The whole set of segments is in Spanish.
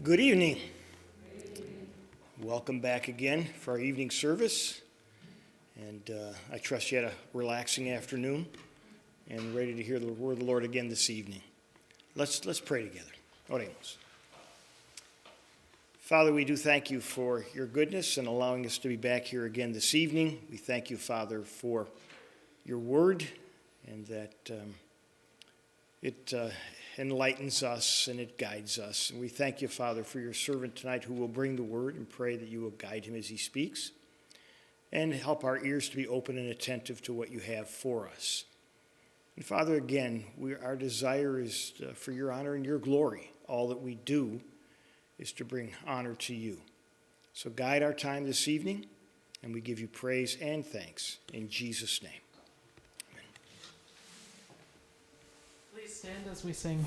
Good evening. Welcome back again for our evening service. And I trust you had a relaxing afternoon and ready to hear the word of the Lord again this evening. Let's pray together. Oremos. Father, we do thank you for your goodness and allowing us to be back here again this evening. We thank you, Father, for your word and that it enlightens us and it guides us. And we thank you, Father, for your servant tonight who will bring the word, and pray that you will guide him as he speaks and help our ears to be open and attentive to what you have for us. And Father, again, our desire is for your honor and your glory. All that we do is to bring honor to you. So guide our time this evening, and we give you praise and thanks in Jesus' name. Please stand as we sing.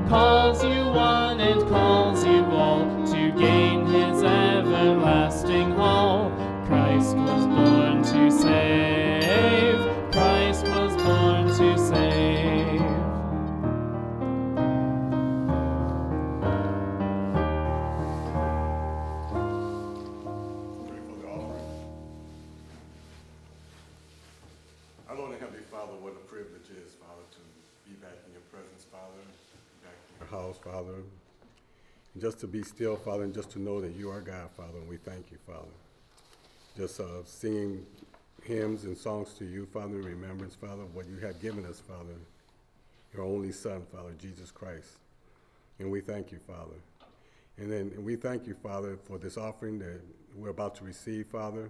Calls you one and calls you all to gain his everlasting everlasting hall. Christ was born to save. Christ was born to save. Pray for the offering. Our Lord and Heavenly Father, what a privilege it is, Father, to be back in your presence, Father, back in your house, Father. And just to be still, Father, and just to know that you are God, Father, and we thank you, Father. Just singing hymns and songs to you, Father, in remembrance, Father, of what you have given us, Father, your only Son, Father, Jesus Christ. And we thank you, Father. And then we thank you, Father, for this offering that we're about to receive, Father,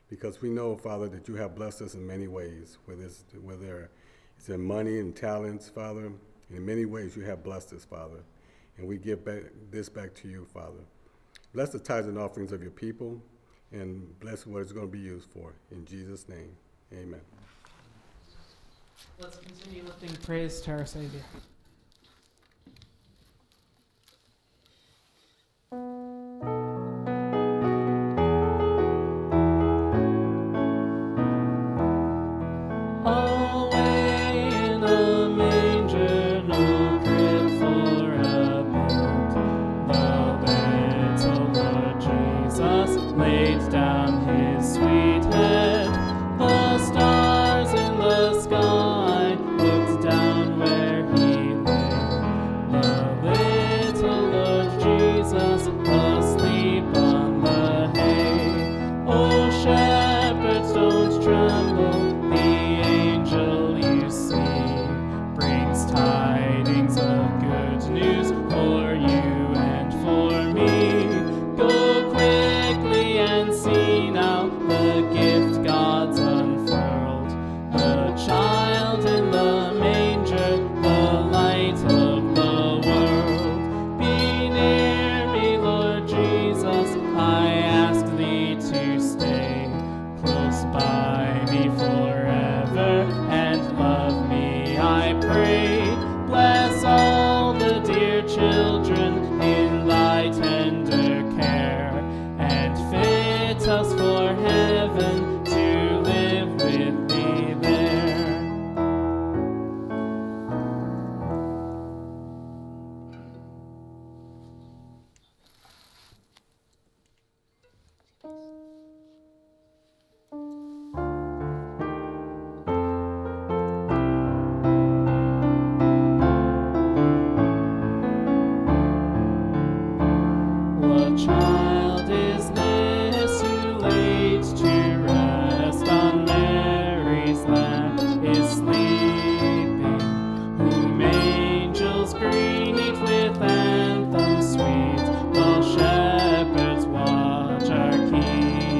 because we know, Father, that you have blessed us in many ways, whether it's in money and talents, Father. In many ways you have blessed us, Father. And we give this back to you, Father. Bless the tithes and offerings of your people, and bless what it's going to be used for. In Jesus' name, amen. Let's continue lifting praise to our Savior. While shepherds watch our King.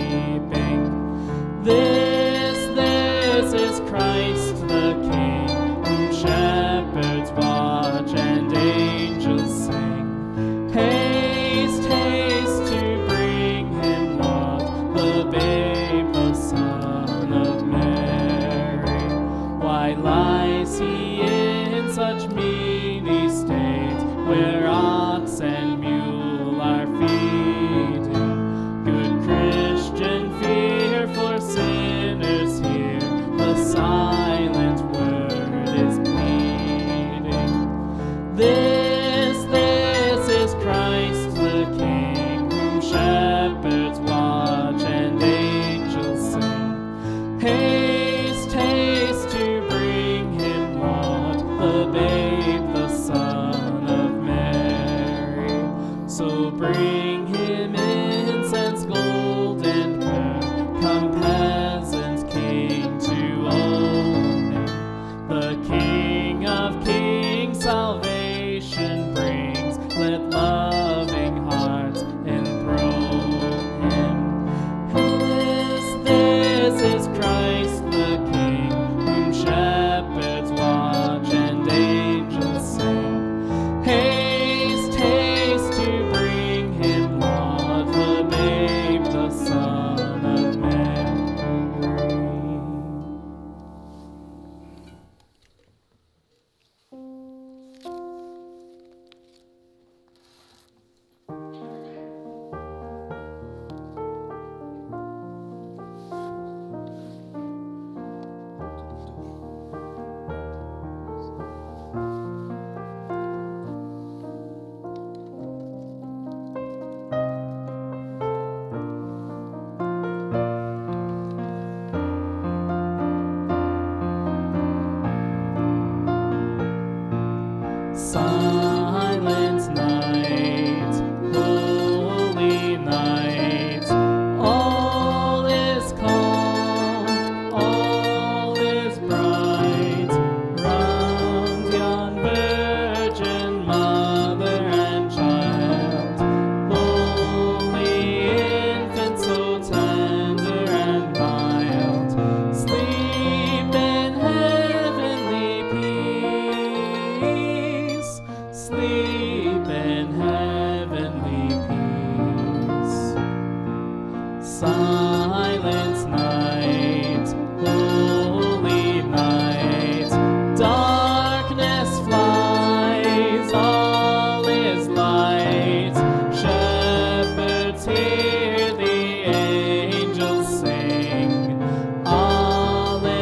Silent night, holy night, darkness flies, all is light. Shepherds hear the angels sing, Alleluia,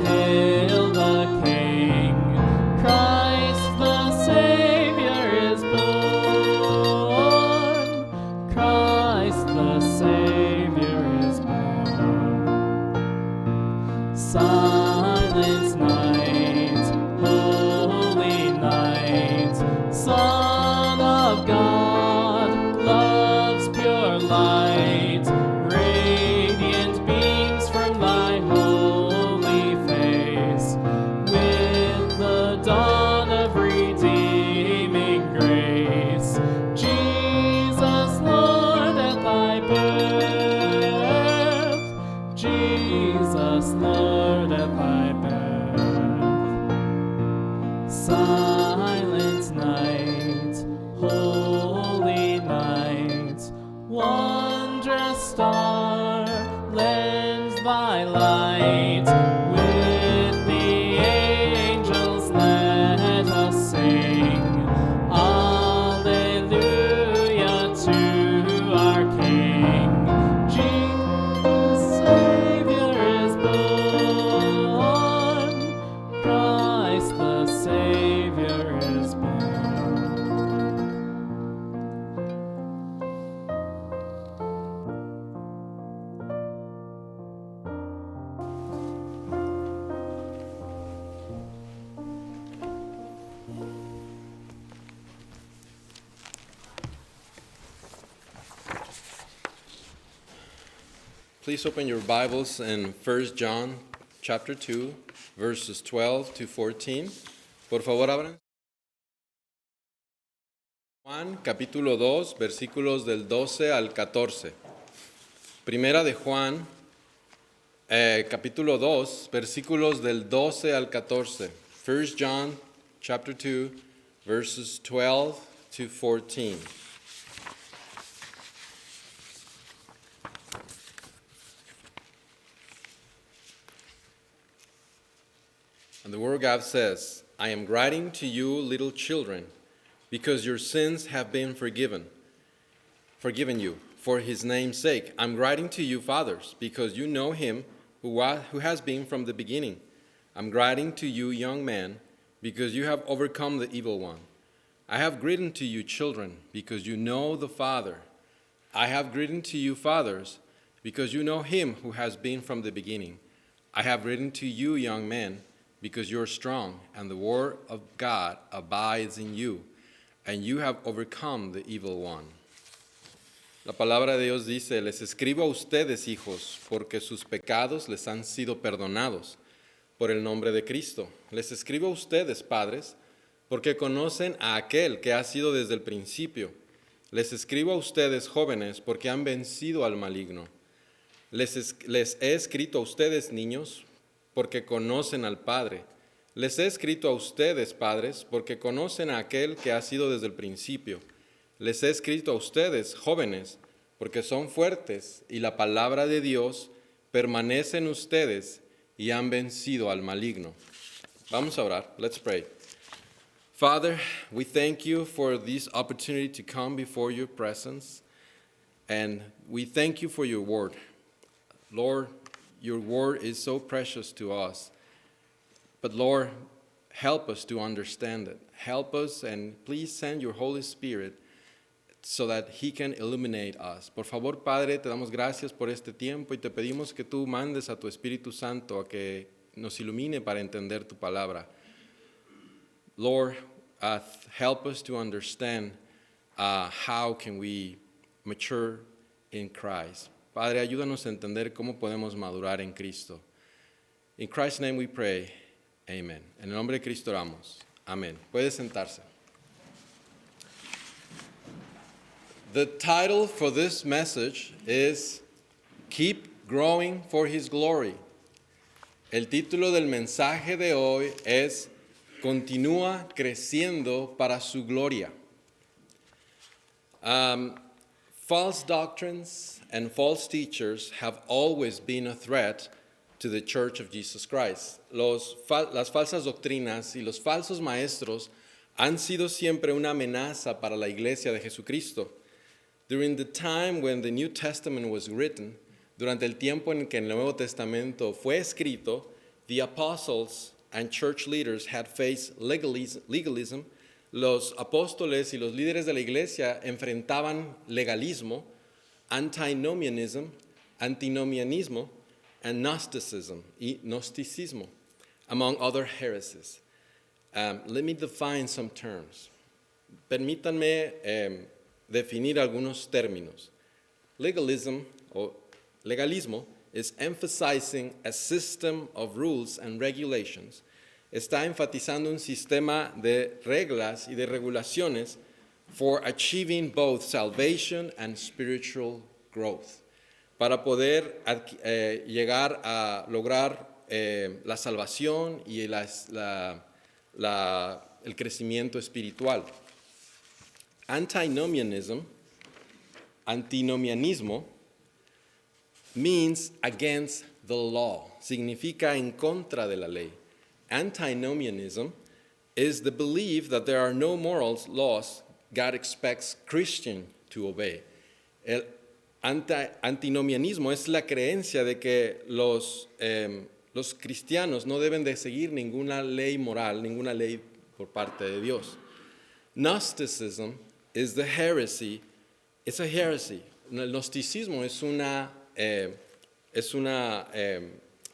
hail the King. Christ the Savior is born. Christ the Savior is born. Silent night, holy night, Son of God, love's pure light, radiant beams from thy holy face, with the dawn of redeeming grace. Jesus, Lord, at thy birth, Jesus, Lord, at thy birth. Silent night, holy night, wondrous star, lends thy light. With the angels let us sing, Alleluia to our King. Jesus, Savior is born. Christ the Savior is born. Please open your Bibles in 1 John chapter 2, verses 12 to 14. Por favor, abran. Juan capítulo 2, versículos del 12 al 14. Primera de Juan, capítulo 2, versículos del 12 al 14. 1 John chapter 2, verses 12 to 14. And the Word of God says, I am writing to you, little children, because your sins have been forgiven you, for his name's sake. I'm writing to you, fathers, because you know him who has been from the beginning. I'm writing to you, young men, because you have overcome the evil one. I have written to you, children, because you know the Father. I have written to you, fathers, because you know him who has been from the beginning. I have written to you, young men, because you are strong, and the word of God abides in you, and you have overcome the evil one. La palabra de Dios dice, les escribo a ustedes, hijos, porque sus pecados les han sido perdonados por el nombre de Cristo. Les escribo a ustedes, padres, porque conocen a aquel que ha sido desde el principio. Les escribo a ustedes, jóvenes, porque han vencido al maligno. Les he escrito a ustedes, niños, porque conocen al Padre. Les he escrito a ustedes, padres, porque conocen a aquel que ha sido desde el principio. Les he escrito a ustedes, jóvenes, porque son fuertes y la palabra de Dios permanece en ustedes y han vencido al maligno. Vamos a orar. Let's pray. Father, we thank you for this opportunity to come before your presence, and we thank you for your word. Lord, your word is so precious to us. But Lord, help us to understand it. Help us, and please send your Holy Spirit so that he can illuminate us. Por favor, Padre, te damos gracias por este tiempo y te pedimos que tú mandes a tu Espíritu Santo a que nos ilumine para entender tu palabra. Lord, help us to understand how can we mature in Christ. Padre, ayúdanos a entender cómo podemos madurar en Cristo. In Christ's name we pray. Amen. En el nombre de Cristo oramos. Amén. Puede sentarse. The title for this message is Keep Growing for His Glory. El título del mensaje de hoy es Continúa creciendo para su gloria. False doctrines and false teachers have always been a threat to the Church of Jesus Christ. Las falsas doctrinas y los falsos maestros han sido siempre una amenaza para la iglesia de Jesucristo. During the time when the New Testament was written, durante el tiempo en que el Nuevo Testamento fue escrito, the apostles and church leaders had faced legalism. Los apóstoles y los líderes de la iglesia enfrentaban legalismo, antinomianism, antinomianismo, and Gnosticism, y Gnosticismo, among other heresies. Let me define some terms. Permítanme definir algunos términos. Legalism, o legalismo, is emphasizing a system of rules and regulations. Está enfatizando un sistema de reglas y de regulaciones for achieving both salvation and spiritual growth. Para poder llegar a lograr la salvación y el crecimiento espiritual. Antinomianismo means against the law, significa en contra de la ley. Antinomianism is the belief that there are no moral laws God expects Christians to obey. El antinomianismo es la creencia de que los cristianos no deben de seguir ninguna ley moral, ninguna ley por parte de Dios. Gnosticism is the heresy. It's a heresy. El gnosticismo es una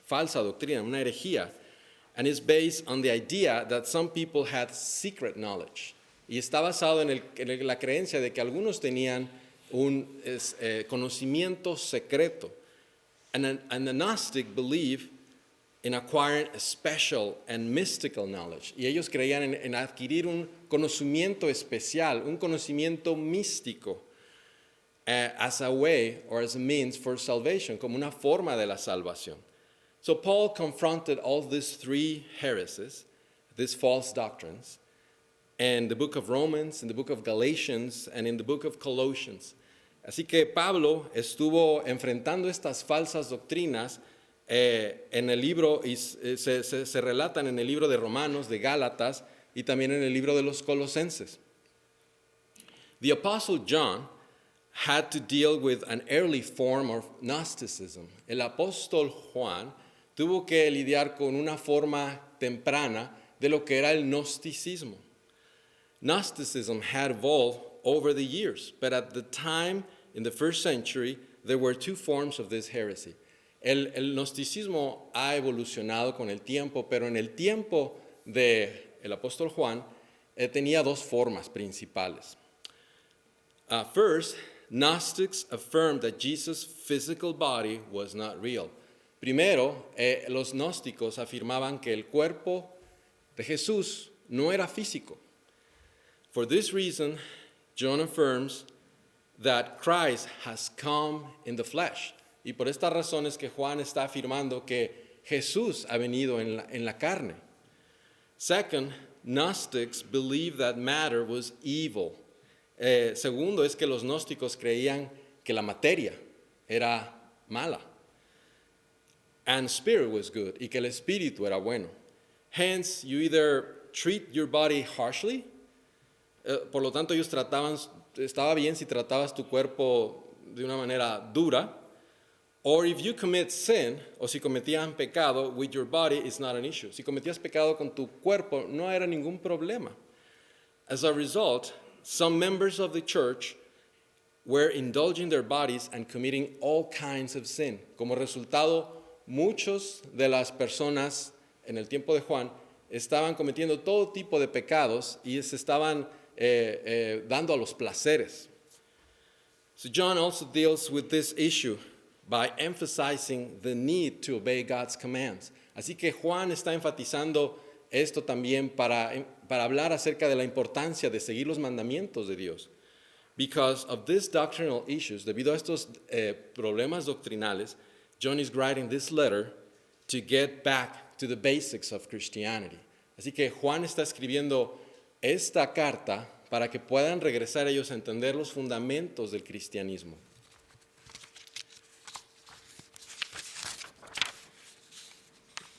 falsa doctrina, una herejía, and is based on the idea that some people had secret knowledge. Y está basado en la creencia de que algunos tenían un conocimiento secreto. And the Gnostic believe in acquiring a special and mystical knowledge. Y ellos creían en adquirir un conocimiento especial, un conocimiento místico, as a way or as a means for salvation, como una forma de la salvación. So Paul confronted all these three heresies, these false doctrines, in the book of Romans, in the book of Galatians, and in the book of Colossians. Así que Pablo estuvo enfrentando estas falsas doctrinas en el libro, y se relatan en el libro de Romanos, de Gálatas, y también en el libro de los Colosenses. The Apostle John had to deal with an early form of Gnosticism. El apóstol Juan tuvo que lidiar con una forma temprana de lo que era el gnosticismo. Gnosticism had evolved over the years, but at the time, in the first century, there were two forms of this heresy. El gnosticismo ha evolucionado con el tiempo, pero en el tiempo del apóstol Juan tenía dos formas principales. First, Gnostics affirmed that Jesus' physical body was not real. Primero, los gnósticos afirmaban que el cuerpo de Jesús no era físico. For this reason, John affirms that Christ has come in the flesh. Y por estas razones que Juan está afirmando que Jesús ha venido en la carne. Second, Gnostics believed that matter was evil. Segundo es que los gnósticos creían que la materia era mala. And spirit was good, y que el espíritu era bueno. Hence, you either treat your body harshly, por lo tanto ellos estaba bien si tratabas tu cuerpo de una manera dura, or if you commit sin, o si cometían pecado with your body, it's not an issue. Si cometías pecado con tu cuerpo, no era ningún problema. As a result, some members of the church were indulging their bodies and committing all kinds of sin. Como resultado, muchos de las personas en el tiempo de Juan estaban cometiendo todo tipo de pecados y se estaban dando a los placeres. So John also deals with this issue by emphasizing the need to obey God's commands. Así que Juan está enfatizando esto también para hablar acerca de la importancia de seguir los mandamientos de Dios. Because of these doctrinal issues, debido a estos problemas doctrinales, John is writing this letter to get back to the basics of Christianity. Así que Juan está escribiendo esta carta para que puedan regresar ellos a entender los fundamentos del cristianismo.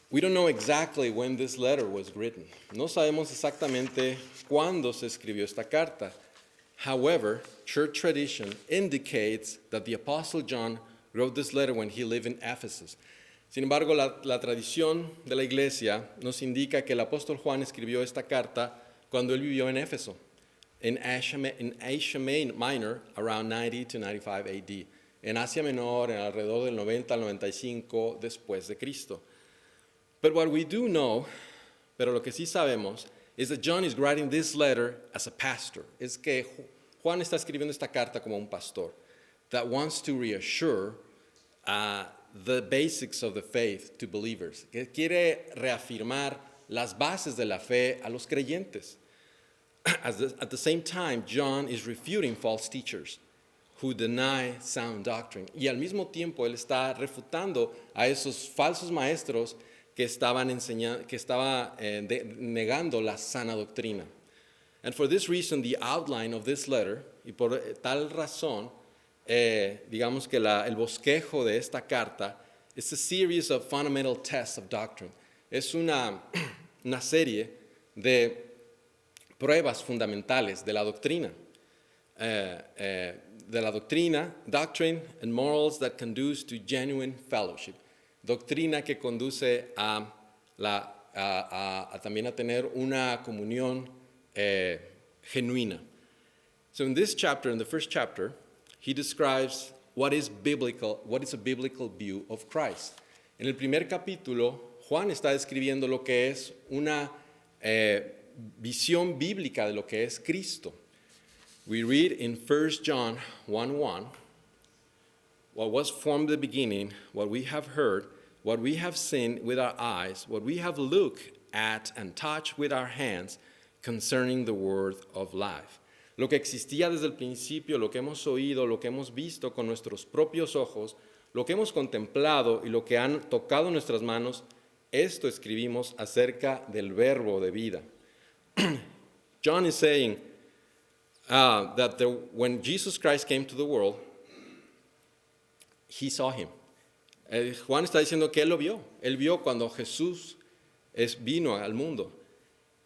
We don't know exactly when this letter was written. No sabemos exactamente cuándo se escribió esta carta. However, church tradition indicates that the Apostle John wrote this letter when he lived in Ephesus. Sin embargo, la tradición de la iglesia nos indica que el apóstol Juan escribió esta carta cuando él vivió en Éfeso, in Asia Minor, around 90 to 95 AD. En Asia Menor, en alrededor del 90 al 95 después de Cristo. But what we do know, pero lo que sí sabemos, is that John is writing this letter as a pastor. Es que Juan está escribiendo esta carta como un pastor that wants to reassure the basics of the faith to believers, que quiere reafirmar las bases de la fe a los creyentes. At the same time, John is refuting false teachers who deny sound doctrine. Y al mismo tiempo, él está refutando a esos falsos maestros que estaban negando la sana doctrina. And for this reason, the outline of this letter, y por tal razón, digamos que el bosquejo de esta carta es a series of fundamental tests of doctrine. Es una serie de pruebas fundamentales de la doctrina. Doctrine and morals that conduce to genuine fellowship. Doctrina que conduce también a tener una comunión genuina. So in this chapter, in the first chapter, he describes what is a biblical view of Christ. En el primer capítulo, Juan está describiendo lo que es una visión bíblica de lo que es Cristo. We read in 1 John 1:1, what was from the beginning, what we have heard, what we have seen with our eyes, what we have looked at and touched with our hands concerning the word of life. Lo que existía desde el principio, lo que hemos oído, lo que hemos visto con nuestros propios ojos, lo que hemos contemplado y lo que han tocado nuestras manos, esto escribimos acerca del verbo de vida. John is saying that when Jesus Christ came to the world, he saw him. Juan está diciendo que él lo vio. Él vio cuando Jesús vino al mundo.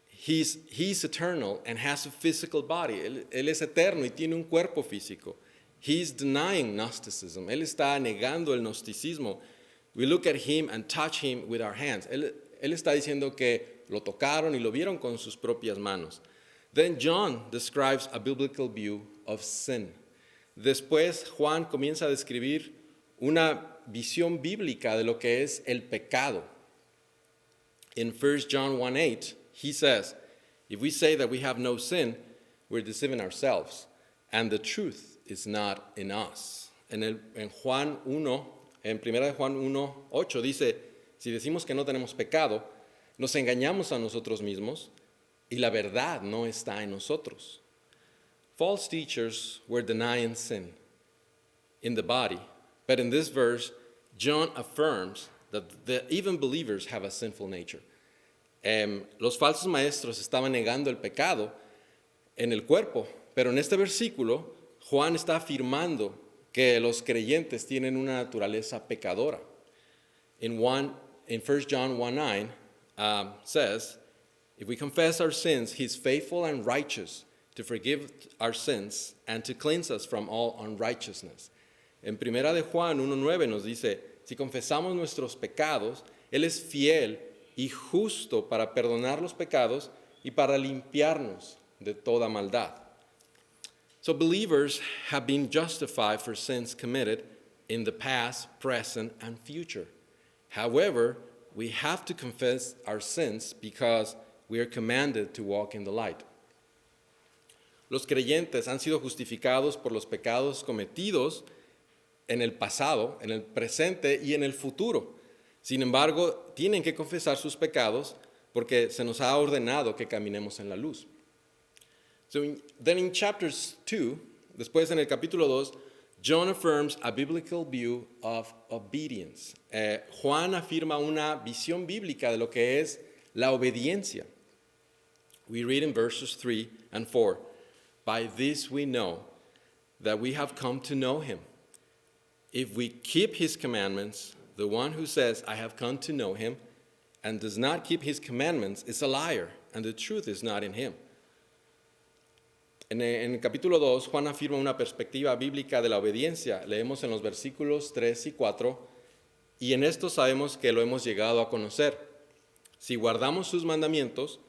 He's eternal and has a physical body. Él es eterno y tiene un cuerpo físico. He's denying Gnosticism. Él está negando el gnosticismo. We look at him and touch him with our hands. Él está diciendo que lo tocaron y lo vieron con sus propias manos. Then John describes a biblical view of sin. Después Juan comienza a describir una visión bíblica de lo que es el pecado. In 1 John 1:8, he says, if we say that we have no sin, we're deceiving ourselves, and the truth is not in us. En Juan 1, en 1 Juan 1:8 dice, si decimos que no tenemos pecado, nos engañamos a nosotros mismos y la verdad no está en nosotros. False teachers were denying sin in the body, but in this verse, John affirms that even believers have a sinful nature. Los falsos maestros estaban negando el pecado en el cuerpo, pero en este versículo, Juan está afirmando que los creyentes tienen una naturaleza pecadora. In 1 John 1:9 says, if we confess our sins, he's faithful and righteous to forgive our sins and to cleanse us from all unrighteousness. En primera de Juan 1:9 nos dice, si confesamos nuestros pecados, él es fiel y justo para perdonar los pecados y para limpiarnos de toda maldad. So believers have been justified for sins committed in the past, present, and future. However, we have to confess our sins because we are commanded to walk in the light. Los creyentes han sido justificados por los pecados cometidos en el pasado, en el presente y en el futuro. Sin embargo, tienen que confesar sus pecados porque se nos ha ordenado que caminemos en la luz. So then in chapters 2, después en el capítulo 2, John affirms a biblical view of obedience. Juan afirma una visión bíblica de lo que es la obediencia. We read in verses 3 and 4, By this we know that we have come to know him. If we keep his commandments, the one who says, I have come to know him, and does not keep his commandments is a liar, and the truth is not in him. En el capítulo 2, Juan afirma una perspectiva bíblica de la obediencia. Leemos en los versículos 3 y 4, y en esto sabemos que lo hemos llegado a conocer. Si guardamos sus mandamientos,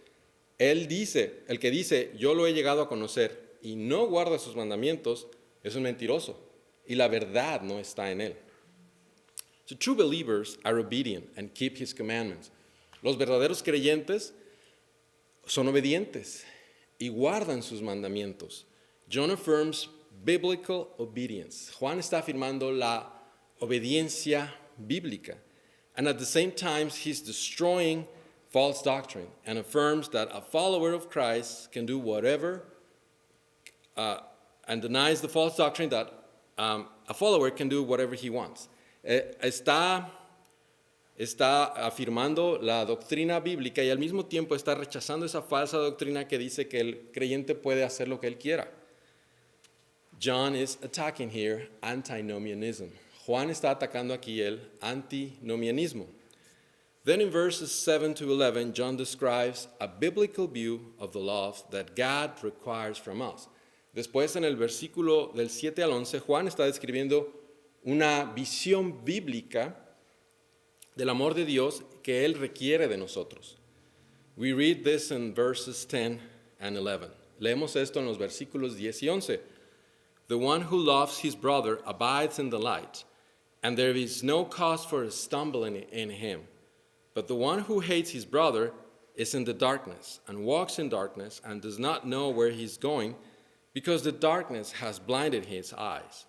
el que dice, yo lo he llegado a conocer, y no guarda sus mandamientos, es un mentiroso, y la verdad no está en él. So true believers are obedient and keep his commandments. Los verdaderos creyentes son obedientes y guardan sus mandamientos. John affirms biblical obedience. Juan está afirmando la obediencia bíblica. And at the same time, he's destroying false doctrine and affirms that a follower of Christ can do whatever and denies the false doctrine that a follower can do whatever he wants. Está afirmando la doctrina bíblica y al mismo tiempo está rechazando esa falsa doctrina que dice que el creyente puede hacer lo que él quiera. John is attacking here antinomianism. Juan está atacando aquí el antinomianismo. Then in verses 7 to 11, John describes a biblical view of the love that God requires from us. Después en el versículo del 7 al 11, Juan está describiendo una visión bíblica del amor de Dios que Él requiere de nosotros. We read this in verses 10 and 11. Leemos esto en los versículos 10 y 11. The one who loves his brother abides in the light, and there is no cause for stumbling in him. But the one who hates his brother is in the darkness, and walks in darkness, and does not know where he is going, because the darkness has blinded his eyes.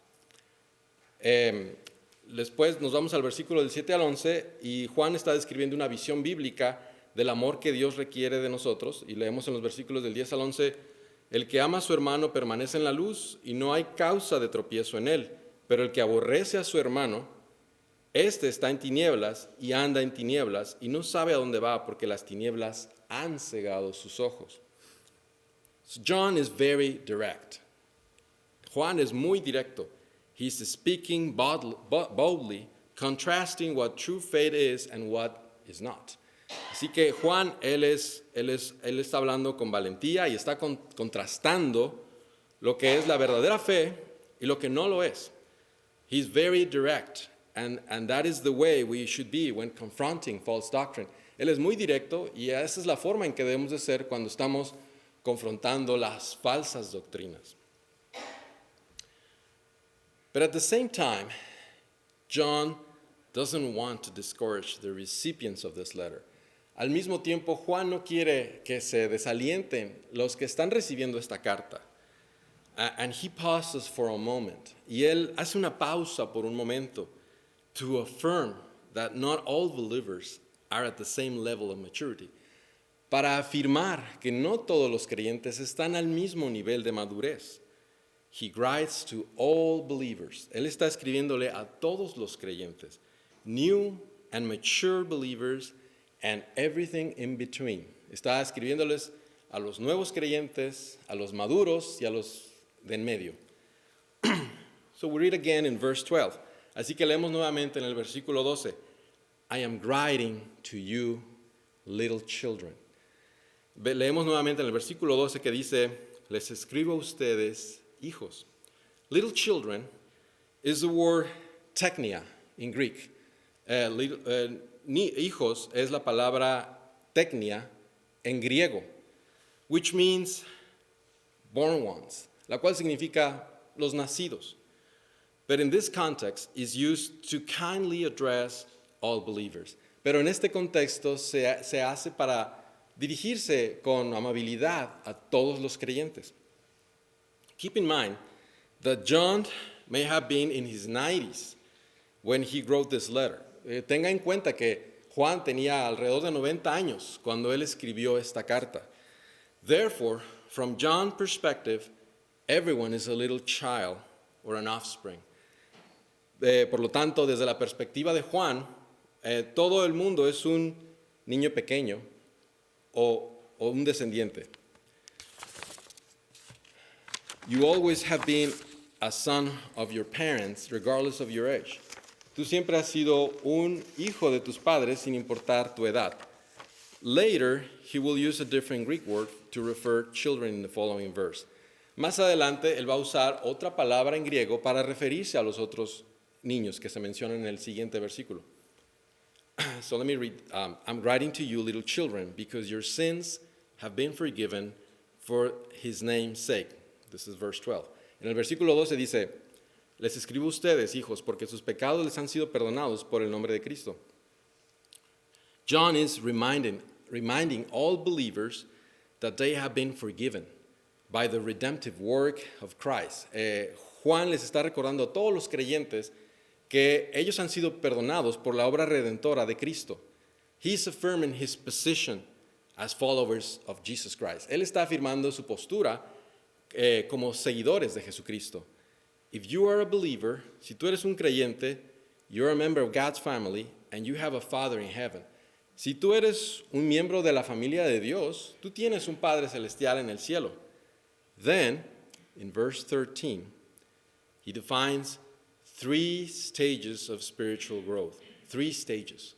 Después nos vamos al versículo del 7 al 11 y Juan está describiendo una visión bíblica del amor que Dios requiere de nosotros y leemos en los versículos del 10 al 11, el que ama a su hermano permanece en la luz y no hay causa de tropiezo en él, pero el que aborrece a su hermano, éste está en tinieblas y anda en tinieblas y no sabe a dónde va porque las tinieblas han cegado sus ojos. So John is very direct. Juan es muy directo. He's speaking boldly, contrasting what true faith is and what is not. Así que Juan, él está hablando con valentía y está contrastando lo que es la verdadera fe y lo que no lo es. He's very direct, and that is the way we should be when confronting false doctrine. Él es muy directo y esa es la forma en que debemos de ser cuando estamos confrontando las falsas doctrinas. But at the same time, John doesn't want to discourage the recipients of this letter. Al mismo tiempo, Juan no quiere que se desalienten los que están recibiendo esta carta. And he pauses for a moment. Y él hace una pausa por un momento to affirm that not all believers are at the same level of maturity. Para afirmar que no todos los creyentes están al mismo nivel de madurez. He writes to all believers. Él está escribiéndole a todos los creyentes, new and mature believers and everything in between. Está escribiéndoles a los nuevos creyentes, a los maduros y a los de en medio. So we read again in verse 12. Así que leemos nuevamente en el versículo 12. I am writing to you, little children. Leemos nuevamente en el versículo 12 que dice, les escribo a ustedes, hijos. Little children is the word teknia in Greek. Hijos es la palabra teknia en griego, which means born ones, la cual significa los nacidos. But in this context is used to kindly address all believers. Pero en este contexto se hace para dirigirse con amabilidad a todos los creyentes. Keep in mind that John may have been in his 90s when he wrote this letter. Tenga en cuenta que Juan tenía alrededor de 90 años cuando él escribió esta carta. Therefore, from John's perspective, everyone is a little child or an offspring. Por lo tanto, desde la perspectiva de Juan, todo el mundo es un niño pequeño o un descendiente. You always have been a son of your parents, regardless of your age. Tú siempre has sido un hijo de tus padres sin importar tu edad. Later, he will use a different Greek word to refer children in the following verse. Más adelante, él va a usar otra palabra en griego para referirse a los otros niños que se mencionan en el siguiente versículo. So let me read. I'm writing to you, little children, because your sins have been forgiven for his name's sake. This is verse 12. En el versículo 12 dice, les escribo a ustedes, hijos, porque sus pecados les han sido perdonados por el nombre de Cristo. John is reminding all believers that they have been forgiven by the redemptive work of Christ. Juan les está recordando a todos los creyentes que ellos han sido perdonados por la obra redentora de Cristo. He's affirming his position as followers of Jesus Christ. Él está afirmando su postura como seguidores de Jesucristo. If you are a believer, si tú eres un creyente, you're a member of God's family and you have a Father in heaven. Si tú eres un miembro de la familia de Dios, tú tienes un Padre celestial en el cielo. Then, in verse 13, he defines 3 stages of spiritual growth. 3 stages.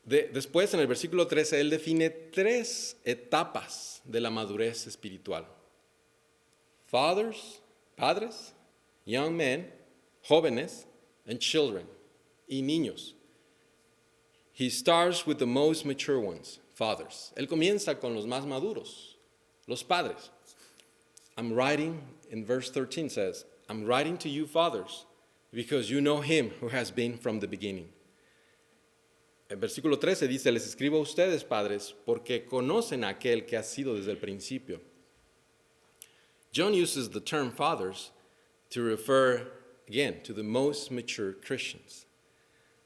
Después, en el versículo 13, él define 3 etapas de la madurez espiritual. Padres, young men, jóvenes, and children, y niños. He starts with the most mature ones, fathers. Él comienza con los más maduros, los padres. I'm writing, in verse 13 says, I'm writing to you, fathers, because you know him who has been from the beginning. El versículo 13 dice, les escribo a ustedes, padres, porque conocen a aquel que ha sido desde el principio. John uses the term fathers to refer, again, to the most mature Christians.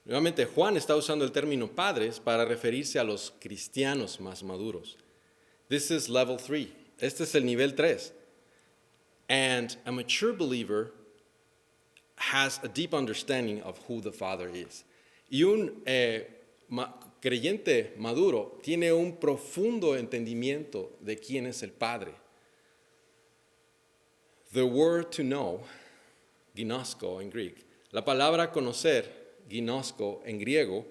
Nuevamente, Juan está usando el término padres para referirse a los cristianos más maduros. This is level 3. Este es el nivel 3. And a mature believer has a deep understanding of who the Father is. Y un creyente maduro tiene un profundo entendimiento de quién es el Padre. The word to know, ginosko en Greek, la palabra conocer, ginosko en griego,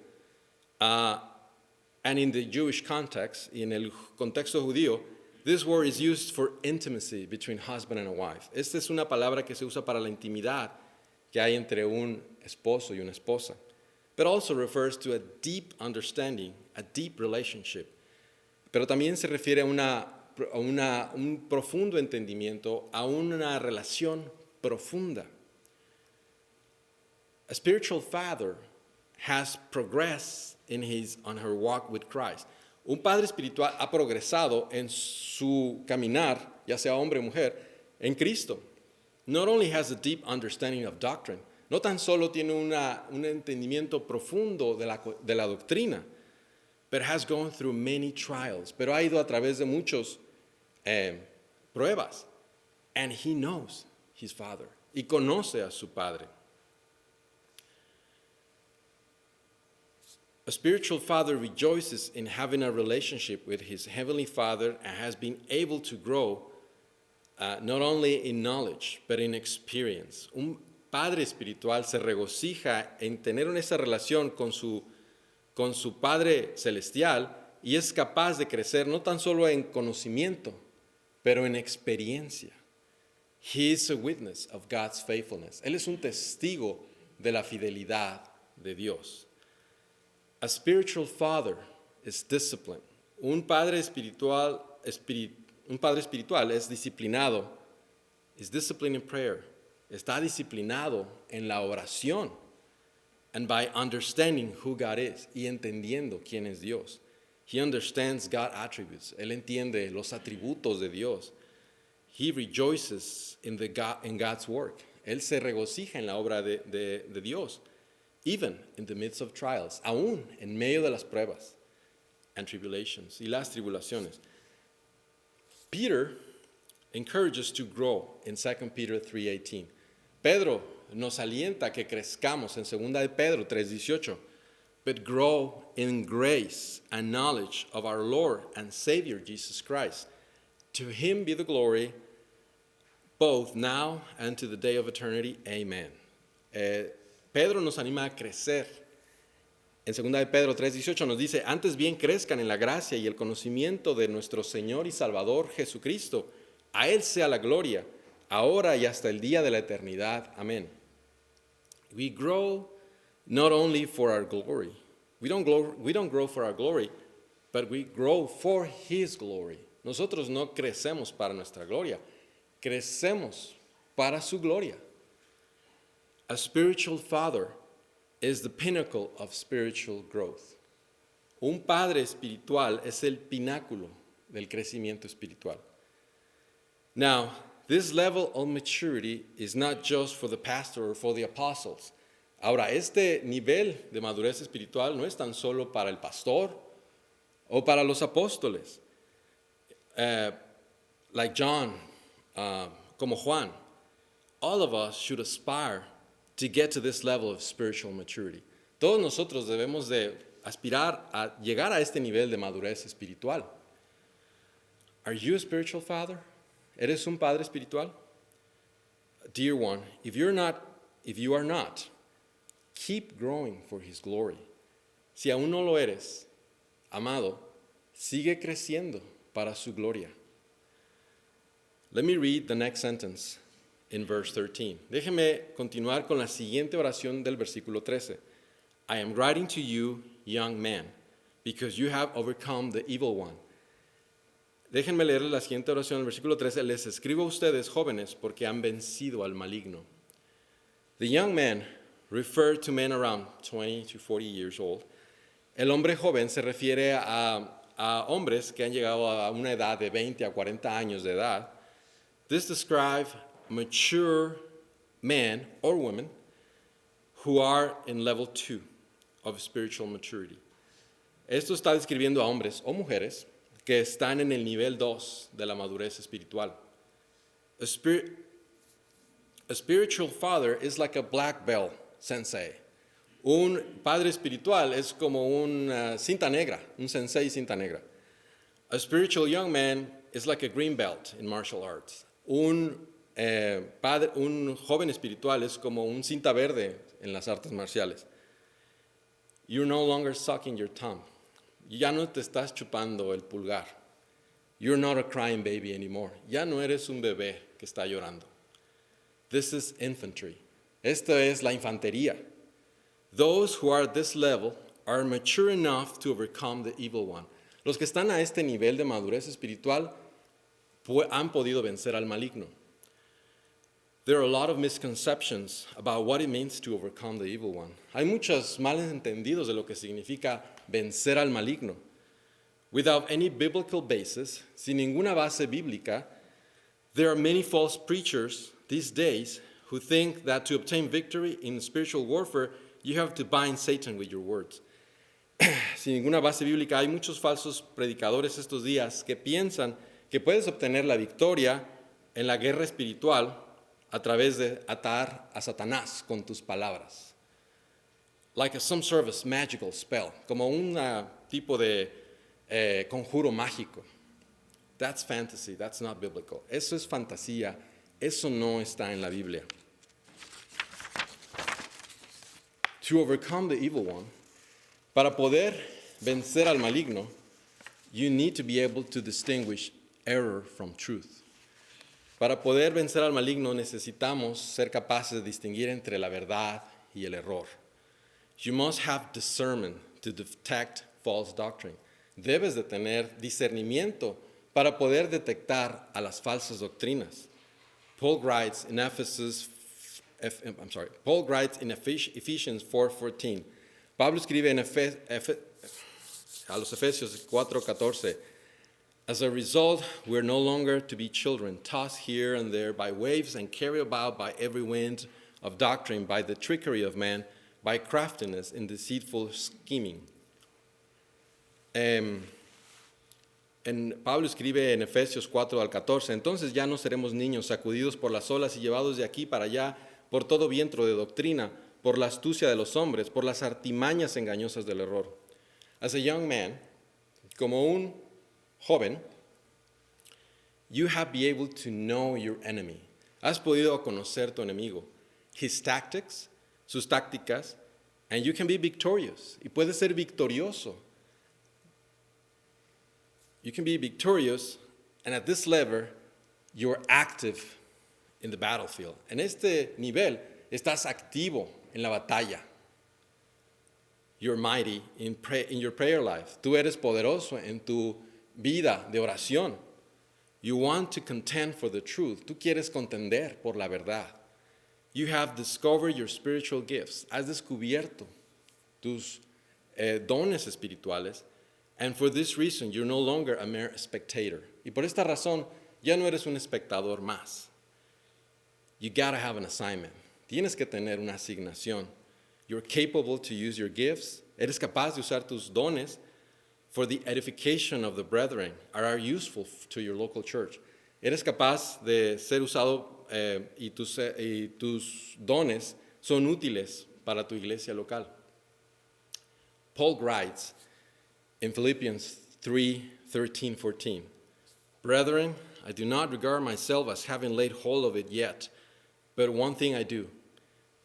and in the Jewish context, y en el contexto judío, this word is used for intimacy between husband and a wife. Esta es una palabra que se usa para la intimidad que hay entre un esposo y una esposa. But also refers to a deep understanding, a deep relationship. Pero también se refiere a un profundo entendimiento, a una relación profunda. A spiritual father has progressed on her walk with Christ. Un padre espiritual ha progresado en su caminar, ya sea hombre o mujer, en Cristo. Not only has a deep understanding of doctrine, no tan solo tiene un entendimiento profundo de la doctrina, but has gone through many trials, pero ha ido a través de muchos pruebas. And he knows his father, y conoce a su padre. A spiritual father rejoices in having a relationship with his heavenly Father and has been able to grow not only in knowledge, but in experience. Un padre espiritual se regocija en tener esa relación con su Padre celestial y es capaz de crecer no tan solo en conocimiento, pero en experiencia. He is a witness of God's faithfulness. Él es un testigo de la fidelidad de Dios. A spiritual father is disciplined. Un padre espiritual es disciplinado. Is disciplined in prayer. Está disciplinado en la oración. And by understanding who God is y entendiendo quién es Dios. He understands God's attributes. Él entiende los atributos de Dios. He rejoices in God's work. Él se regocija en la obra de Dios. Even in the midst of trials, aún en medio de las pruebas and tribulations y las tribulaciones. Peter encourages to grow in 2 Peter 3:18. Pedro nos alienta que crezcamos en 2 de Pedro 3:18. But grow in grace and knowledge of our Lord and Savior Jesus Christ. To him be the glory both now and to the day of eternity. Amen. Pedro nos anima a crecer. En 2 de Pedro 3:18 nos dice, antes bien crezcan en la gracia y el conocimiento de nuestro Señor y Salvador Jesucristo. A Él sea la gloria, ahora y hasta el día de la eternidad. Amén. We grow not only for our glory. We don't grow for our glory, but we grow for His glory. Nosotros no crecemos para nuestra gloria, crecemos para su gloria. A spiritual father is the pinnacle of spiritual growth. Un padre espiritual es el pináculo del crecimiento espiritual. Now, this level of maturity is not just for the pastor or for the apostles. Ahora, este nivel de madurez espiritual no es tan solo para el pastor o para los apóstoles. Like John, como Juan, all of us should aspire to get to this level of spiritual maturity. Todos nosotros debemos de aspirar a llegar a este nivel de madurez espiritual. Are you a spiritual father? ¿Eres un padre espiritual? Dear one, if you are not, keep growing for His glory. Si aún no lo eres, amado, sigue creciendo para su gloria. Let me read the next sentence in verse 13. Déjeme continuar con la siguiente oración del versículo 13. I am writing to you, young man, because you have overcome the evil one. Déjenme leer la siguiente oración del versículo 13. Les escribo a ustedes, jóvenes, porque han vencido al maligno. The young man referred to men around 20 to 40 years old. El hombre joven se refiere a hombres que han llegado a una edad de 20 a 40 años de edad. This describes mature men or women who are in level 2 of spiritual maturity. Esto está describiendo a hombres o mujeres que están en el nivel 2 de la madurez espiritual. A spiritual father is like a black belt sensei. Un padre espiritual es como una cinta negra, un sensei cinta negra. A spiritual young man is like a green belt in martial arts. Un joven espiritual es como un cinta verde en las artes marciales. You're no longer sucking your thumb. Ya no te estás chupando el pulgar. You're not a crying baby anymore. Ya no eres un bebé que está llorando. This is infantry. Esto es la infantería. Those who are at this level are mature enough to overcome the evil one. Los que están a este nivel de madurez espiritual han podido vencer al maligno. There are a lot of misconceptions about what it means to overcome the evil one. Hay muchos malentendidos de lo que significa vencer al maligno. Without any biblical basis, sin ninguna base bíblica, there are many false preachers these days who think that to obtain victory in spiritual warfare, you have to bind Satan with your words. Sin ninguna base bíblica, hay muchos falsos predicadores estos días que piensan que puedes obtener la victoria en la guerra espiritual a través de atar a Satanás con tus palabras. Like some sort of magical spell, como un tipo de conjuro mágico. That's fantasy, that's not biblical. Eso es fantasía, eso no está en la Biblia. To overcome the evil one, para poder vencer al maligno, you need to be able to distinguish error from truth. Para poder vencer al maligno necesitamos ser capaces de distinguir entre la verdad y el error. You must have discernment to detect false doctrine. Debes de tener discernimiento para poder detectar a las falsas doctrinas. Paul writes in Ephesians 4:14. Pablo escribe en a los Efesios 4:14. As a result, we're no longer to be children, tossed here and there by waves and carried about by every wind of doctrine, by the trickery of man, by craftiness in deceitful scheming. Pablo escribe en Efesios 4:14, entonces ya no seremos niños sacudidos por las olas y llevados de aquí para allá por todo viento de doctrina, por la astucia de los hombres, por las artimañas engañosas del error. As a young man, como un joven, you have been able to know your enemy. Has podido conocer tu enemigo, his tactics, sus tácticas, and you can be victorious. Y puedes ser victorioso. You can be victorious, and at this level, you're active in the battlefield. En este nivel, estás activo en la batalla. You're mighty in your prayer life. Tú eres poderoso en tu vida de oración. You want to contend for the truth. Tú quieres contender por la verdad. You have discovered your spiritual gifts. Has descubierto tus dones espirituales. And for this reason, you're no longer a mere spectator. Y por esta razón, ya no eres un espectador más. You gotta have an assignment. Tienes que tener una asignación. You're capable to use your gifts. Eres capaz de usar tus dones for the edification of the brethren, are useful to your local church. Eres capaz de ser usado y tus dones son útiles para tu iglesia local. Paul writes in Philippians 3:13, 14, "Brethren, I do not regard myself as having laid hold of it yet, but one thing I do,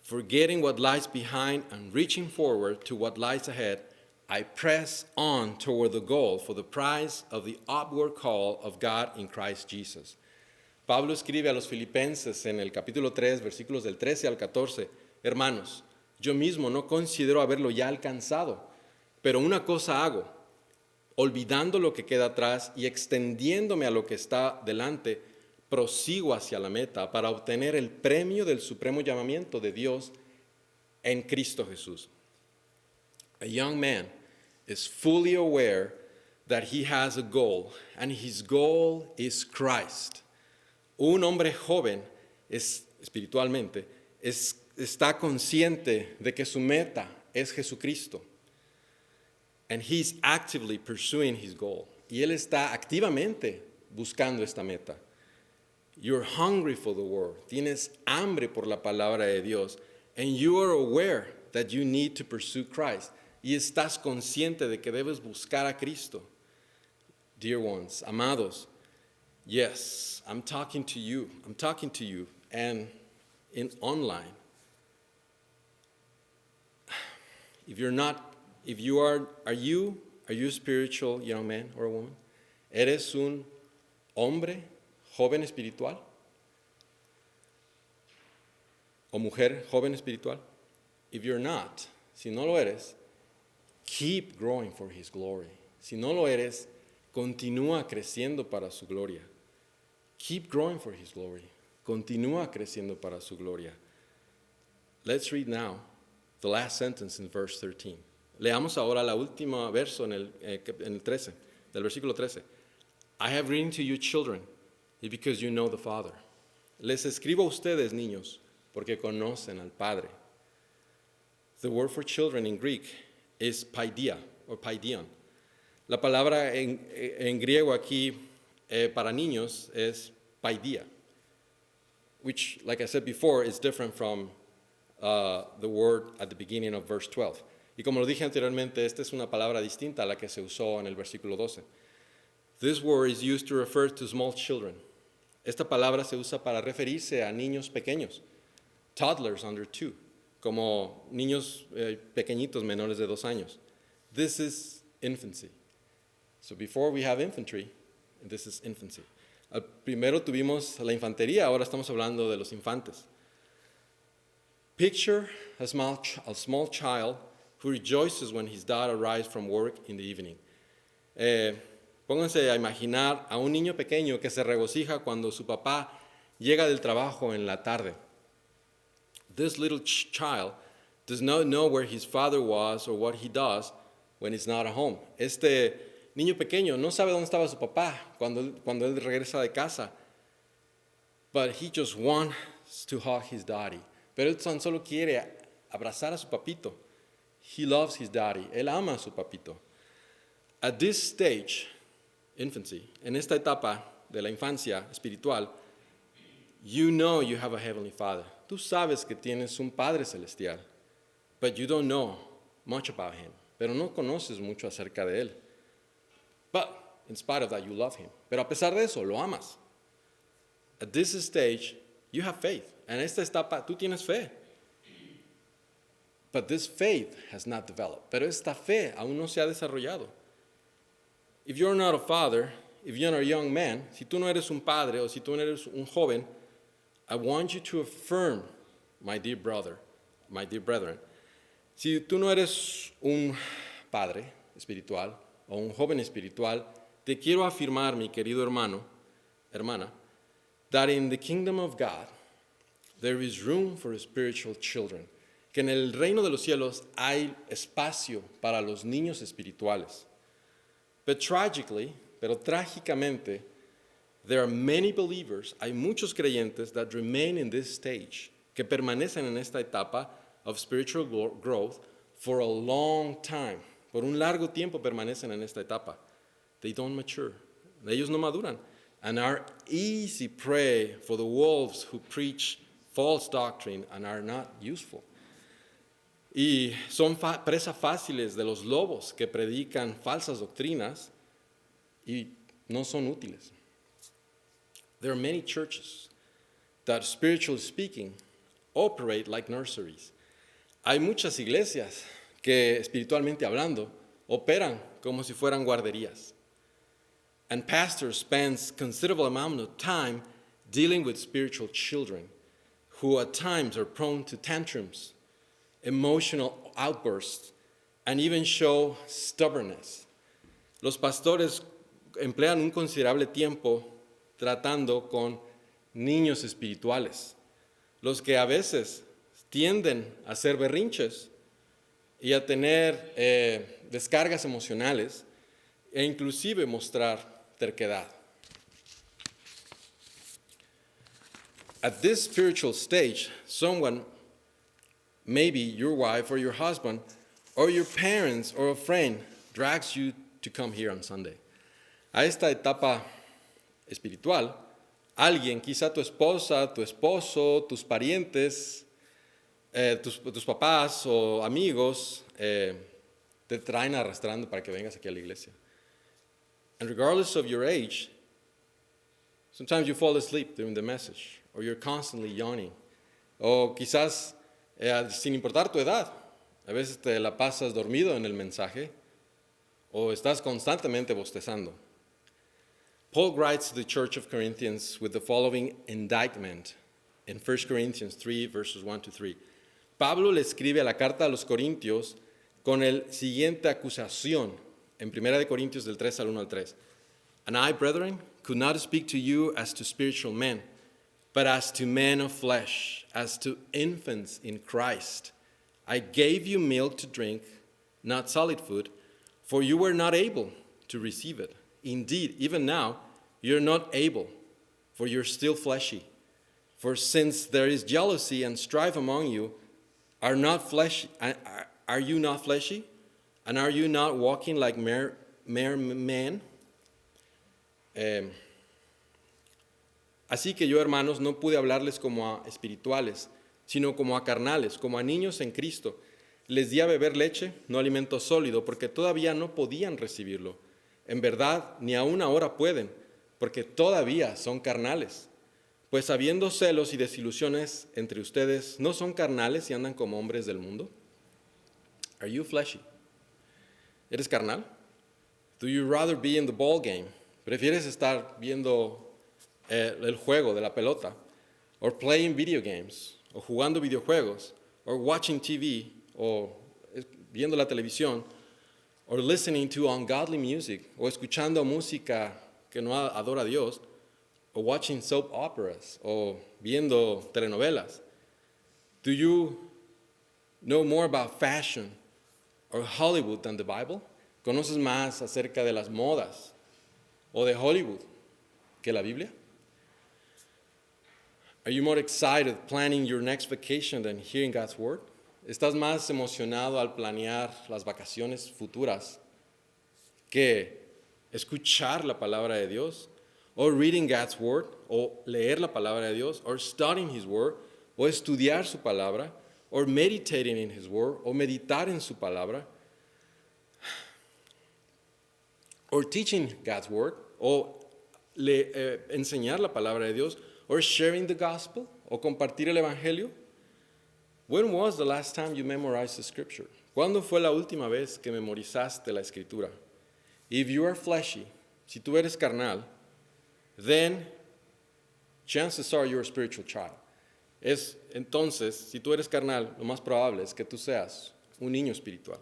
forgetting what lies behind and reaching forward to what lies ahead, I press on toward the goal for the prize of the upward call of God in Christ Jesus." Pablo escribe a los filipenses en el capítulo 3, versículos del 13 al 14, "Hermanos, yo mismo no considero haberlo ya alcanzado, pero una cosa hago, olvidando lo que queda atrás y extendiéndome a lo que está delante, prosigo hacia la meta para obtener el premio del supremo llamamiento de Dios en Cristo Jesús." A young man is fully aware that he has a goal, and his goal is Christ. Un hombre joven espiritualmente está consciente de que su meta es Jesucristo. And he's actively pursuing his goal. Y él está activamente buscando esta meta. You're hungry for the word. Tienes hambre por la palabra de Dios. And you are aware that you need to pursue Christ. Y estás consciente de que debes buscar a Cristo. Dear ones, amados, yes, I'm talking to you. I'm talking to you and in online. If you are you a spiritual young man or a woman? ¿Eres un hombre joven espiritual? ¿O mujer joven espiritual? If you're not, si no lo eres, keep growing for his glory. Si no lo eres, continúa creciendo para su gloria. Keep growing for his glory. Continúa creciendo para su gloria. Let's read now the last sentence in verse 13. Leamos ahora la última verso en el 13, del versículo 13. I have written to you, children, because you know the Father. Les escribo a ustedes, niños, porque conocen al Padre. The word for children in Greek is paidia, or paidion. La palabra en griego aquí para niños es paidia, which, like I said before, is different from the word at the beginning of verse 12. Y como lo dije anteriormente, esta es una palabra distinta a la que se usó en el versículo 12. This word is used to refer to small children. Esta palabra se usa para referirse a niños pequeños, toddlers under 2, como niños pequeñitos menores de 2 años. This is infancy. So before we have infantry, this is infancy. Primero tuvimos la infantería, ahora estamos hablando de los infantes. Picture a small child who rejoices when his dad arrives from work in the evening. Pónganse a imaginar a un niño pequeño que se regocija cuando su papá llega del trabajo en la tarde. This little child does not know where his father was or what he does when he's not at home. Este niño pequeño no sabe dónde estaba su papá cuando él regresa de casa. But he just wants to hug his daddy. Pero él tan solo quiere abrazar a su papito. He loves his daddy. Él ama a su papito. At this stage, infancy, en esta etapa de la infancia espiritual, you know you have a heavenly father. Tú sabes que tienes un Padre celestial, but you don't know much about him. Pero no conoces mucho acerca de él. But in spite of that, you love him. Pero a pesar de eso, lo amas. At this stage, You have faith. En esta etapa tú tienes fe. But this faith has not developed. Pero esta fe aún no se ha desarrollado. If you're not a father, if you're not a young man, si tú no eres un padre o si tú no eres un joven, I want you to affirm, my dear brother, my dear brethren, si tú no eres un padre espiritual o un joven espiritual, te quiero afirmar, mi querido hermano, hermana, that in the kingdom of God, there is room for spiritual children. Que en el reino de los cielos hay espacio para los niños espirituales. But tragically, pero trágicamente, there are many believers, hay muchos creyentes that remain in this stage, que permanecen en esta etapa of spiritual growth for a long time. Por un largo tiempo permanecen en esta etapa. They don't mature. Ellos no maduran. And are easy prey for the wolves who preach false doctrine and are not useful. Y son presas fáciles de los lobos que predican falsas doctrinas y no son útiles. There are many churches that, spiritually speaking, operate like nurseries. Hay muchas iglesias que, espiritualmente hablando, operan como si fueran guarderías. And pastors spend considerable amount of time dealing with spiritual children who at times are prone to tantrums, emotional outbursts, and even show stubbornness. Los pastores emplean un considerable tiempo tratando con niños espirituales, los que a veces tienden a hacer berrinches y a tener descargas emocionales e inclusive mostrar terquedad. At this spiritual stage, someone, maybe your wife or your husband or your parents or a friend, drags you to come here on Sunday. A esta etapa espiritual, alguien, quizá tu esposa, tu esposo, tus parientes, tus papás o amigos, te traen arrastrando para que vengas aquí a la iglesia. And regardless of your age, sometimes you fall asleep during the message, or you're constantly yawning. O quizás, sin importar tu edad, a veces te la pasas dormido en el mensaje, o estás constantemente bostezando. Paul writes to the church of Corinthians with the following indictment in 1 Corinthians 3, verses 1 to 3. Pablo le escribe a la carta a los Corintios con el siguiente acusación en 1 Corintios del 3 al 1 al 3. And I, brethren, could not speak to you as to spiritual men, but as to men of flesh, as to infants in Christ. I gave you milk to drink, not solid food, for you were not able to receive it. Indeed, even now, you're not able, for you're still fleshy. For since there is jealousy and strife among you, are you not fleshy? And are you not walking like mere men? Así que yo, hermanos, no pude hablarles como a espirituales, sino como a carnales, como a niños en Cristo. Les di a beber leche, no alimento sólido, porque todavía no podían recibirlo. En verdad, ni aún ahora pueden, porque todavía son carnales. Pues habiendo celos y desilusiones entre ustedes, ¿no son carnales y andan como hombres del mundo? Are you fleshy? ¿Eres carnal? Do you rather be in the ball game? ¿Prefieres estar viendo el juego de la pelota? Or playing video games? O jugando videojuegos? Or watching TV? O viendo la televisión? Or listening to ungodly music? O escuchando música que no adora a Dios? O watching soap operas? O viendo telenovelas? Do you know more about fashion or Hollywood than the Bible? ¿Conoces más acerca de las modas o de Hollywood que la Biblia? Are you more excited planning your next vacation than hearing God's word? ¿Estás más emocionado al planear las vacaciones futuras que escuchar la palabra de Dios? ¿O reading God's word? ¿O leer la palabra de Dios? ¿O studying his word? ¿O estudiar su palabra? ¿O meditating in his word? ¿O meditar en su palabra? ¿O teaching God's word? ¿O enseñar la palabra de Dios? ¿O sharing the gospel? o compartir el Evangelio? When was the last time you memorized the scripture? ¿Cuándo fue la última vez que memorizaste la escritura? If you are fleshy, si tú eres carnal, then chances are you're a spiritual child. Entonces, si tú eres carnal, lo más probable es que tú seas un niño espiritual.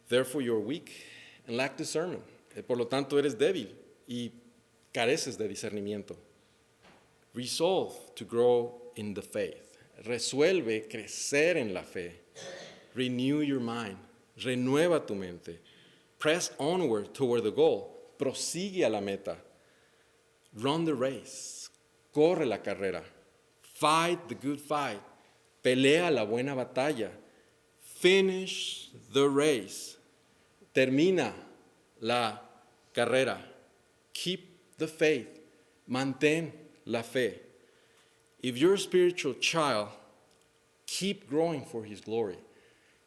Therefore, you're weak and lack discernment. Por lo tanto, eres débil y careces de discernimiento. Resolve to grow in the faith. Resuelve crecer en la fe. Renew your mind. Renueva tu mente. Press onward toward the goal. Prosigue a la meta. Run the race. Corre la carrera. Fight the good fight. Pelea la buena batalla. Finish the race. Termina la carrera. Keep the faith. Mantén la fe. If you're a spiritual child, keep growing for His glory.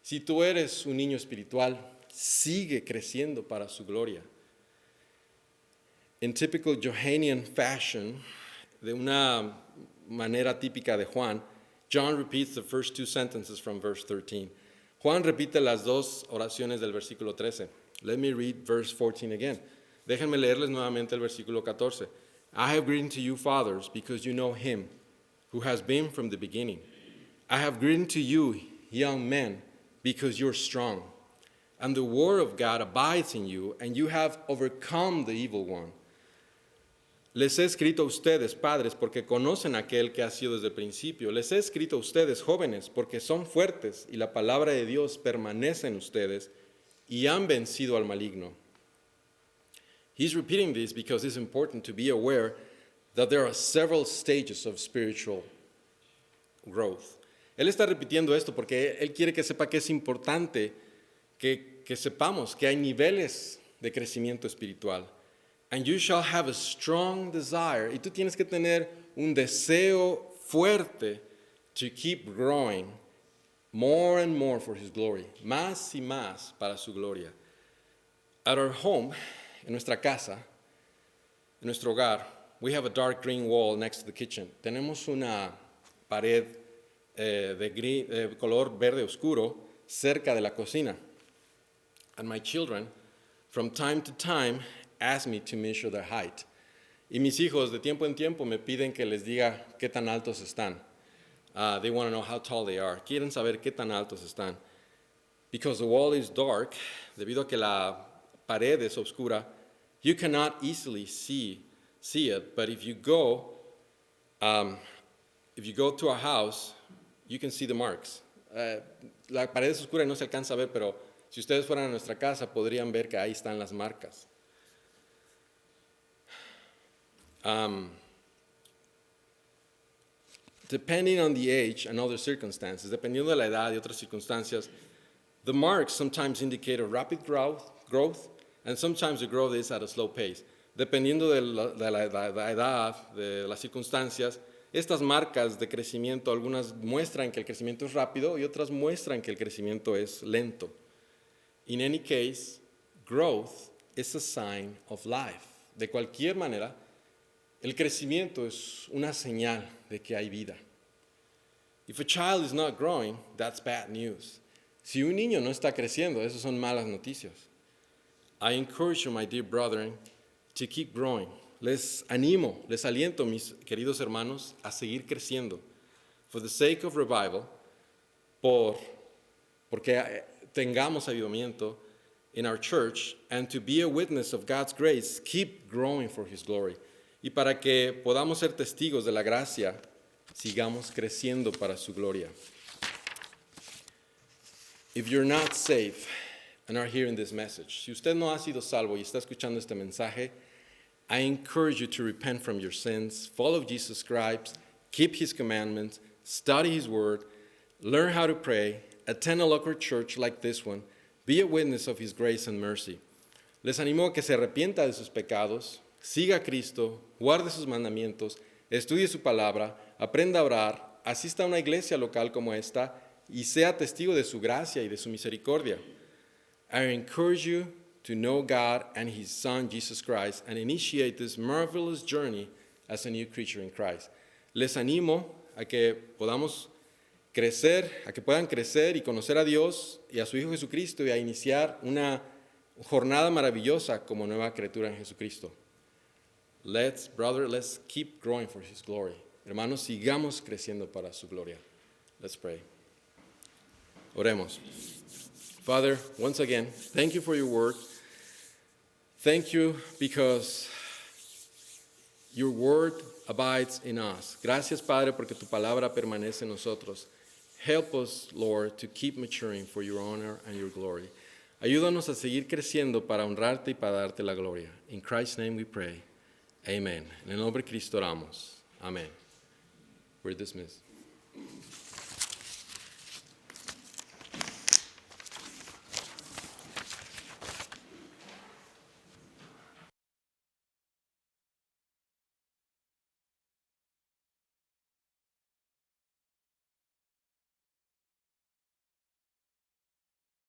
Si tú eres un niño espiritual, sigue creciendo para su gloria. In typical Johannian fashion, de una manera típica de Juan, John repeats the first two sentences from verse 13. Juan repite las dos oraciones del versículo 13. Let me read verse 14 again. Déjenme leerles nuevamente el versículo 14. I have written to you, fathers, because you know Him who has been from the beginning. I have written to you, young men, because you're strong, and the word of God abides in you, and you have overcome the evil one. Les he escrito a ustedes, padres, porque conocen a aquel que ha sido desde el principio. Les he escrito a ustedes, jóvenes, porque son fuertes y la palabra de Dios permanece en ustedes y han vencido al maligno. He's repeating this because it's important to be aware that there are several stages of spiritual growth. Él está repitiendo esto porque él quiere que sepa que es importante que sepamos que hay niveles de crecimiento espiritual. And you shall have a strong desire. Y tú tienes que tener un deseo fuerte to keep growing more and more for His glory. Más y más para su gloria. At our home, en nuestra casa, en nuestro hogar, we have a dark green wall next to the kitchen. Tenemos una pared de color verde oscuro cerca de la cocina. And my children, from time to time, ask me to measure their height. Y mis hijos de tiempo en tiempo me piden que les diga qué tan altos están. They want to know how tall they are. Quieren saber qué tan altos están. Because the wall is dark, debido a que la pared es oscura, you cannot easily see it. But if you go to a house, you can see the marks. La pared es oscura y no se alcanza a ver, pero si ustedes fueran a nuestra casa podrían ver que ahí están las marcas. Depending on the age and other circumstances, dependiendo de la edad y otras circunstancias, the marks sometimes indicate a rapid growth, and sometimes the growth is at a slow pace. Dependiendo de la edad, de las circunstancias, estas marcas de crecimiento, algunas muestran que el crecimiento es rápido y otras muestran que el crecimiento es lento. In any case, growth is a sign of life. De cualquier manera, el crecimiento es una señal de que hay vida. If a child is not growing, that's bad news. Si un niño no está creciendo, esas son malas noticias. I encourage you, my dear brethren, to keep growing. Les animo, les aliento, mis queridos hermanos, a seguir creciendo. For the sake of revival, porque tengamos avivamiento in our church, and to be a witness of God's grace, keep growing for His glory. Y para que podamos ser testigos de la gracia, sigamos creciendo para su gloria. If you're not saved and are hearing this message, si usted no ha sido salvo y está escuchando este mensaje, I encourage you to repent from your sins, follow Jesus Christ, keep His commandments, study His word, learn how to pray, attend a local church like this one, be a witness of His grace and mercy. Les animo a que se arrepienta de sus pecados, siga a Cristo, guarde sus mandamientos, estudie su palabra, aprenda a orar, asista a una iglesia local como esta y sea testigo de su gracia y de su misericordia. I encourage you to know God and His Son, Jesus Christ, and initiate this marvelous journey as a new creature in Christ. les animo a que podamos crecer, a que puedan crecer y conocer a Dios y a su Hijo Jesucristo y a iniciar una jornada maravillosa como nueva criatura en Jesucristo. Let's keep growing for His glory. Hermanos, sigamos creciendo para su gloria. Let's pray. Oremos. Father, once again, thank you for your word. Thank you because your word abides in us. Gracias, Padre, porque tu palabra permanece en nosotros. Help us, Lord, to keep maturing for your honor and your glory. Ayúdanos a seguir creciendo para honrarte y para darte la gloria. In Christ's name we pray. Amen. En el nombre de Cristo oramos. Amén. We're dismissed.